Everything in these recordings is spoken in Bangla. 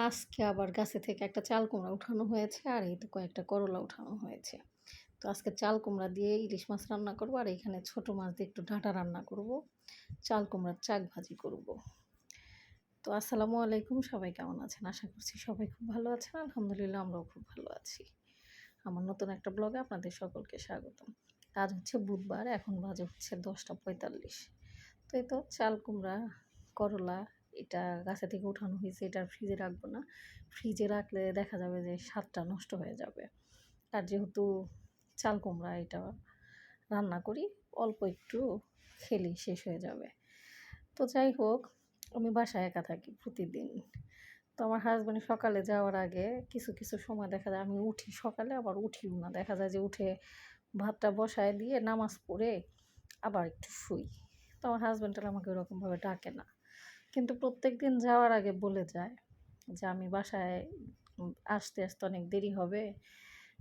আজকে আবার গাছে থেকে একটা চাল কুমড়া উঠানো হয়েছে আর এই তো কয়েকটা করলা উঠানো হয়েছে। তো আজকে চাল কুমড়া দিয়ে ইলিশ মাছ রান্না করব আর এখানে ছোট মাছ দিয়ে একটু ডাঁটা রান্না করব। চাল কুমড়ার চাক ভাজি করব। তো আসসালামু আলাইকুম, সবাই কেমন আছেন? আশা করছি সবাই খুব ভালো আছেন। আলহামদুলিল্লাহ আমরাও খুব ভালো আছি। আমার নতুন একটা ব্লগে আপনাদের সকলকে স্বাগতম। আজ হচ্ছে বুধবার, এখন বাজে হচ্ছে 10টা 45। তো এই তো চাল কুমড়া, করলা এটা গাছে থেকে উঠানো হয়েছে, এটা আর ফ্রিজে রাখবো না। ফ্রিজে রাখলে দেখা যাবে যে স্বাদটা নষ্ট হয়ে যাবে। আর যেহেতু চাল কুমড়া এটা রান্না করি, অল্প একটু খেলেই শেষ হয়ে যাবে। তো যাই হোক, আমি বাসায় একা থাকি প্রতিদিন। তো আমার হাসব্যান্ড সকালে যাওয়ার আগে কিছু সময় দেখা যায় আমি উঠি সকালে, আবার উঠিও না। দেখা যায় যে উঠে ভাতটা বসায় দিয়ে নামাজ পড়ে আবার একটু শুই। তো আমার হাসব্যান্ড আমাকে ওরকমভাবে ডাকে না। কিন্তু প্রত্যেকদিন যাওয়ার আগে বলে যায় যে, "আমি বাসায় আসতে অনেক দেরি হবে।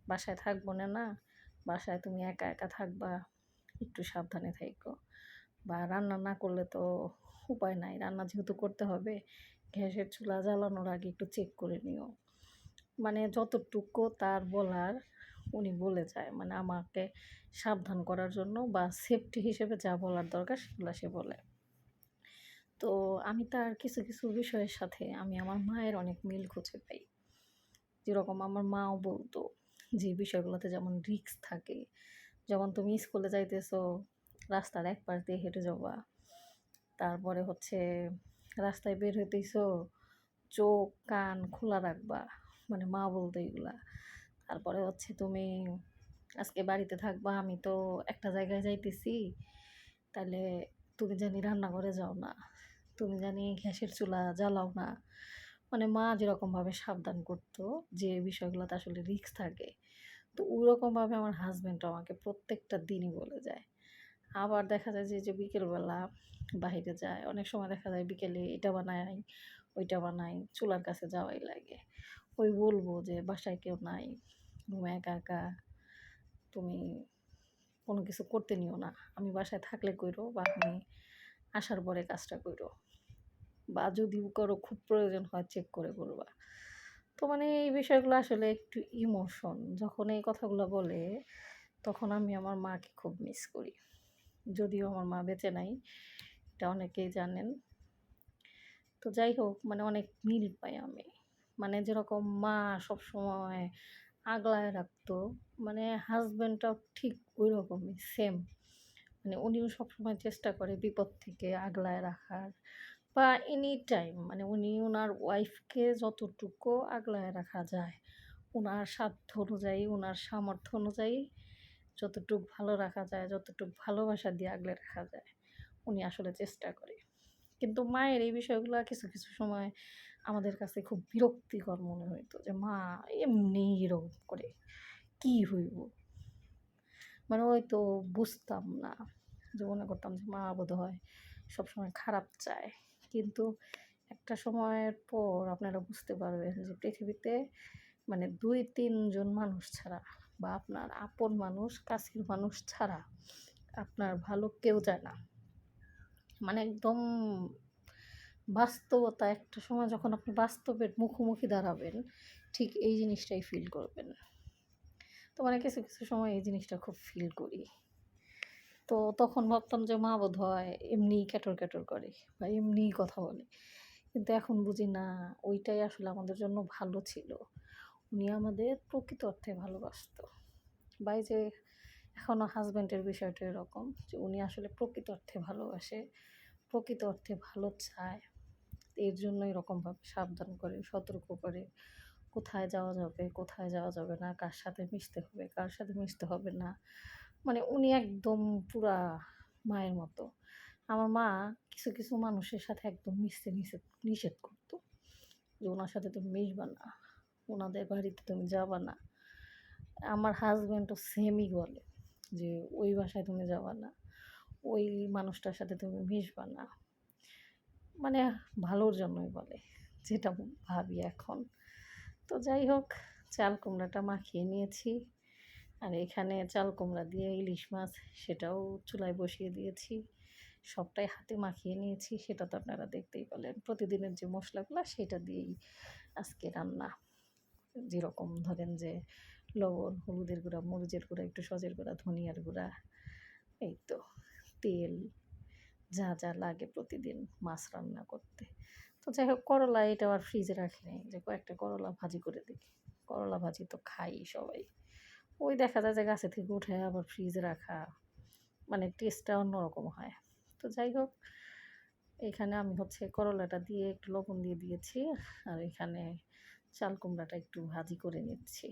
বাসায় থাকবো না। বাসায় তুমি একা থাকবা। একটু সাবধানে থাইকো। বা রান্না না করলে তো উপায় নাই। রান্না যেহেতু করতে হবে, গ্যাসের চুলা জ্বালানোর আগে একটু চেক করে নিও।" মানে যতটুকু তার বলার উনি বলে যায়। মানে আমাকে সাবধান করার জন্য বা সেফটি হিসেবে যা বলার দরকার সেগুলা সে বলে। তো আমি তার কিছু বিষয়ের সাথে আমি আমার মায়ের অনেক মিল খুঁজে পাই। যেরকম আমার মাও বলতো যে বিষয়গুলোতে যেমন রিস্ক থাকে। যেমন তুমি স্কুলে যাইতেছো, রাস্তার এক পাশ দিয়ে হেঁটে যাবা। তারপরে হচ্ছে রাস্তায় বের হইতেছো, চোখ কান খোলা রাখবা। মানে মা বলতো এগুলা। তারপরে হচ্ছে তুমি আজকে বাড়িতে থাকবা, আমি তো একটা জায়গায় যাইতেছি, তাহলে তুমি জানি রান্নাঘরে যাও না, তুমি জানি গ্যাসের চুলা জ্বালাও না। মানে মা যেরকমভাবে সাবধান করতো যে বিষয়গুলোতে আসলে রিস্ক থাকে, তো ওরকমভাবে আমার হাজব্যান্ডও আমাকে প্রত্যেকটা দিনই বলে যায়। আবার দেখা যায় যে বিকেলবেলা বাহিরে যায়, অনেক সময় দেখা যায় বিকেলে এটা বানাই ওইটা বানাই, চুলার কাছে যাওয়াই লাগে। ওই বলবো যে বাসায় কেউ নাই, তুমি একা তুমি কোনো কিছু করতে নিও না। আমি বাসায় থাকলে কইরো বা আমি আসার পরে কাজটা কইরো। বা যদিও করো খুব প্রয়োজন হয় চেক করে করবা। তো মানে এই বিষয়গুলো আসলে একটু ইমোশন। যখন এই কথাগুলো বলে তখন আমি আমার মাকে খুব মিস করি। যদিও আমার মা বেঁচে নাই, এটা অনেকেই জানেন। তো যাই হোক, মানে অনেক মিল পাই আমি। মানে যেরকম মা সবসময় আগলায় রাখতো, মানে হাসব্যান্ডটাও ঠিক ওইরকমই সেম। মানে উনিও সবসময় চেষ্টা করে বিপদ থেকে আগলায় রাখার বা এনি টাইম মানে উনি ওনার ওয়াইফকে যতটুকু আগলায় রাখা যায়, ওনার সাধ্য অনুযায়ী, ওনার সামর্থ্য অনুযায়ী যতটুক ভালো রাখা যায়, যতটুক ভালোবাসা দিয়ে আগলে রাখা যায়, উনি আসলে চেষ্টা করে। কিন্তু মায়ের এই বিষয়গুলো কিছু সময় আমাদের কাছে খুব বিরক্তিকর মনে হইতো যে, মা এমনি এরকম করে, কি হইব? মানে হয়তো বুঝতাম না। যে মনে করতাম যে মা বোধহয় সবসময় খারাপ চায়। কিন্তু একটা সময়ের পর আপনারা বুঝতে পারবেন যে পৃথিবীতে মানে ২-৩ জন মানুষ ছাড়া বা আপনার আপন মানুষ, কাছের মানুষ ছাড়া আপনার ভালো কেউ চায় না। মানে একদম বাস্তবতা, একটা সময় যখন আপনি বাস্তবের মুখোমুখি দাঁড়াবেন, ঠিক এই জিনিসটাই ফিল করবেন। তো মানে কিছু সময় এই জিনিসটা খুব ফিল করি। তো তখন ভাবতাম যে মা বোধহয় এমনিই ক্যাটর করে বা এমনিই কথা বলে। কিন্তু এখন বুঝি না, ওইটাই আসলে আমাদের জন্য ভালো ছিল। উনি আমাদের প্রকৃত অর্থে ভালোবাসতো। বা এই যে এখনও হাসব্যান্ডের বিষয়টা এরকম যে উনি আসলে প্রকৃত অর্থে ভালোবাসে, প্রকৃত অর্থে ভালো চায়। এর জন্য এরকমভাবে সাবধান করে, সতর্ক করে, কোথায় যাওয়া যাবে, কোথায় যাওয়া যাবে না, কার সাথে মিশতে হবে, কার সাথে মিশতে হবে না। মানে উনি একদম পুরা মায়ের মতো। আমার মা কিছু মানুষের সাথে একদম মিশতে নিষেধ করতো যে, "উনার সাথে তুমি মিশবা না, উনাদের বাড়িতে তুমি যাবা না।" আমার হাসব্যান্ডও সেমই বলে যে, "ওই বাসায় তুমি যাবা না, ওই মানুষটার সাথে তুমি মিশবা না।" মানে ভালোর জন্যই বলে, যেটা ভাবি এখন। তো যাই হোক, চাল কুমড়াটা মাখিয়ে নিয়েছি। আর এখানে চাল কুমড়া দিয়ে ইলিশ মাছ, সেটাও চুলায় বসিয়ে দিয়েছি। সবটাই হাতে মাখিয়ে নিয়েছি, সেটা তো আপনারা দেখতেই পেলেন। প্রতিদিনের যে মশলাগুলা সেটা দিয়েই আজকে রান্না। যেরকম ধরেন যে লবণ, হলুদের গুঁড়া, মরিচের গুঁড়া, একটু সজের গুঁড়া, ধনিয়ার গুঁড়া, এই তো তেল, যা যা লাগে প্রতিদিন মাছ রান্না করতে। তো যাই হোক, করলা এটা আর ফ্রিজে রাখি নাই, যে কয়েকটা করলা ভাজি করে দিই। করলা ভাজি তো খাই সবাই। ওই দেখা যায় যে গাছে থেকে উঠে আবার ফ্রিজে রাখা, মানে টেস্টটা অন্যরকম হয়। তো যাই হোক, এখানে আমি হচ্ছে করলাটা দিয়ে একটু লবণ দিয়ে দিয়েছি, আর এখানে চাল কুমড়াটা একটু ভাজি করে নিচ্ছি।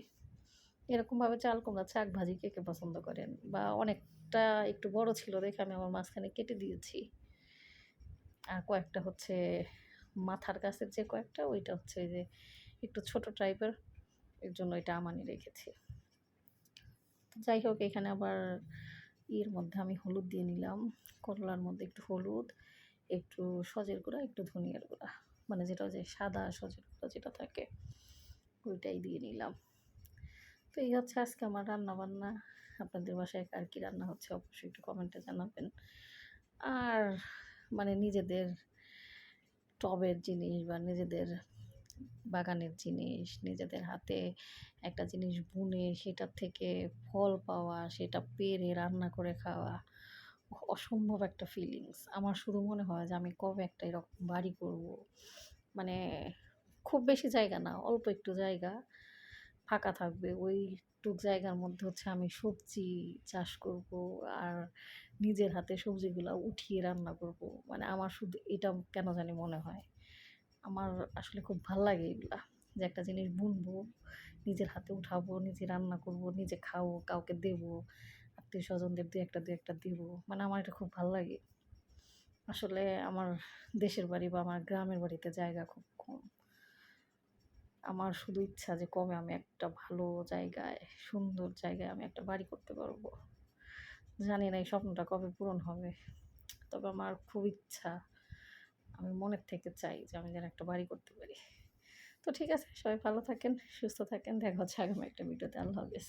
এরকমভাবে চাল কুমড়া শাক ভাজি কে কে পছন্দ করেন, বা অনেকটা একটু বড় ছিল দেখে আমি আমার মাঝখানে কেটে দিয়েছি। আর কয়েকটা হচ্ছে মাথার কাছের যে কয়েকটা, ওইটা হচ্ছে যে একটু ছোট টাইপের, এর জন্য এটা আমানি রেখেছি। তো যাই হোক, এখানে আবার এর মধ্যে আমি হলুদ দিয়ে নিলাম, করলার মধ্যে একটু হলুদ, একটু সজের গুঁড়া, একটু ধনিয়ার গুঁড়া, মানে যেটা যে সাদা সজের গুঁড়া যেটা থাকে, ওইটাই দিয়ে নিলাম। তো এই হচ্ছে আজকে আমার রান্না বান্না। আপনাদের বাসায় আর কি রান্না হচ্ছে অবশ্যই একটু কমেন্টে জানাবেন। আর মানে নিজেদের টবের জিনিস বা নিজেদের বাগানের জিনিস, নিজেদের হাতে একটা জিনিস বুনে সেটার থেকে ফল পাওয়া, সেটা পেড়ে রান্না করে খাওয়া, অসম্ভব একটা ফিলিংস। আমার শুধু মনে হয় যে আমি কবে একটা এরকম বাড়ি করব। মানে খুব বেশি জায়গা না, অল্প একটু জায়গা ফাঁকা থাকবে। ওইটুক জায়গার মধ্যে হচ্ছে আমি সবজি চাষ করব, আর নিজের হাতে সবজিগুলা উঠিয়ে রান্না করব। মানে আমার শুধু এটা কেন জানি মনে হয়। আমার আসলে খুব ভাল লাগে এগুলা। যে একটা জিনিস বুনবো, নিজের হাতে উঠাবো, নিজে রান্না করব, নিজে খাবো, কাউকে দেবো, আত্মীয়-স্বজনদের ২-১টা দেবো। মানে আমার এটা খুব ভাল লাগে। আসলে আমার দেশের বাড়ি বা আমার গ্রামের বাড়িতে জায়গা খুব কম। আমার শুধু ইচ্ছা যে কবে আমি একটা ভালো জায়গায়, সুন্দর জায়গায় আমি একটা বাড়ি করতে পারবো। জানি না এই স্বপ্নটা কবে পূরণ হবে। তবে আমার খুব ইচ্ছা, আমি মনের থেকে চাই যে আমি যেন একটা বাড়ি করতে পারি। তো ঠিক আছে, সবাই ভালো থাকেন, সুস্থ থাকেন। দেখা হচ্ছে আগামী একটা ভিডিওতে। আল্লাহ হাফেজ।